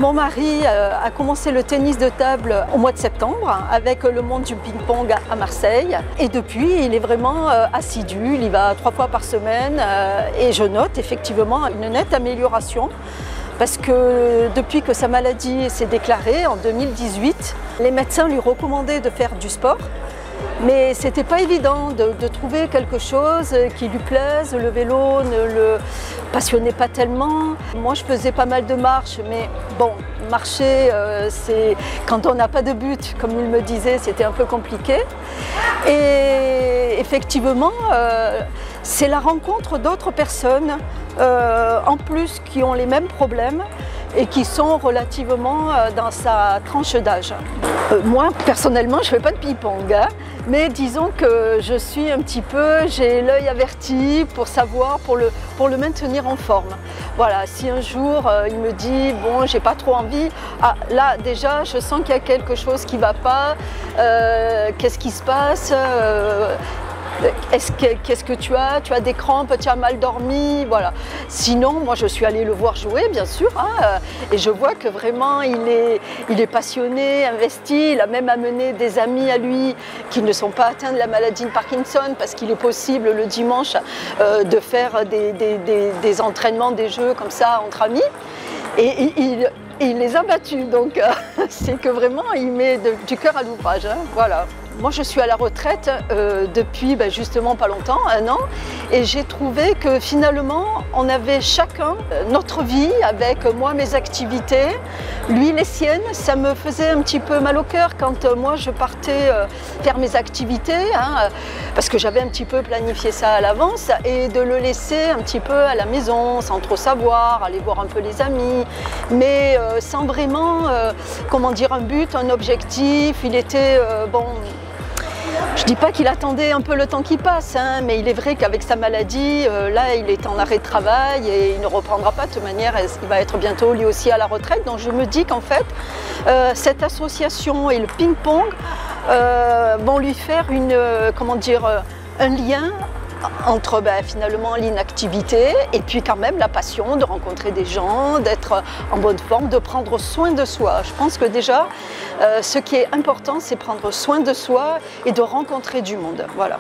Mon mari a commencé le tennis de table au mois de septembre avec le monde du ping-pong à Marseille. Et depuis, il est vraiment assidu, il y va 3 fois par semaine et je note effectivement une nette amélioration. Parce que depuis que sa maladie s'est déclarée en 2018, les médecins lui recommandaient de faire du sport. Mais ce n'était pas évident de trouver quelque chose qui lui plaise. Le vélo ne le passionnait pas tellement. Moi, je faisais pas mal de marches, mais bon, marcher, quand on n'a pas de but, comme il me disait, c'était un peu compliqué. Et effectivement, c'est la rencontre d'autres personnes, en plus, qui ont les mêmes problèmes et qui sont relativement dans sa tranche d'âge. Moi, personnellement, je ne fais pas de ping-pong, hein, mais disons que je suis un petit peu, j'ai l'œil averti pour savoir, pour le maintenir en forme. Voilà, si un jour il me dit, bon, j'ai pas trop envie, ah, là déjà, je sens qu'il y a quelque chose qui ne va pas, qu'est-ce qui se passe qu'est-ce que tu as? Tu as des crampes, tu as mal dormi, voilà. Sinon, moi je suis allée le voir jouer, bien sûr, hein, et je vois que vraiment il est passionné, investi. Il a même amené des amis à lui qui ne sont pas atteints de la maladie de Parkinson, parce qu'il est possible le dimanche de faire des entraînements, des jeux comme ça entre amis. Et il les a battus, donc c'est que vraiment il met du cœur à l'ouvrage, hein, voilà. Moi, je suis à la retraite depuis justement pas longtemps, 1 an, et j'ai trouvé que finalement, on avait chacun notre vie avec moi, mes activités, lui les siennes. Ça me faisait un petit peu mal au cœur quand moi je partais faire mes activités, hein, parce que j'avais un petit peu planifié ça à l'avance, et de le laisser un petit peu à la maison, sans trop savoir, aller voir un peu les amis, mais sans vraiment, comment dire, un but, un objectif. Il était, bon... Je ne dis pas qu'il attendait un peu le temps qui passe, hein, mais il est vrai qu'avec sa maladie, là, il est en arrêt de travail et il ne reprendra pas. De toute manière, il va être bientôt lui aussi à la retraite. Donc je me dis qu'en fait, cette association et le ping-pong vont lui faire un lien entre finalement l'inactivité et puis quand même la passion de rencontrer des gens, d'être en bonne forme, de prendre soin de soi. Je pense que déjà, ce qui est important, c'est prendre soin de soi et de rencontrer du monde. Voilà.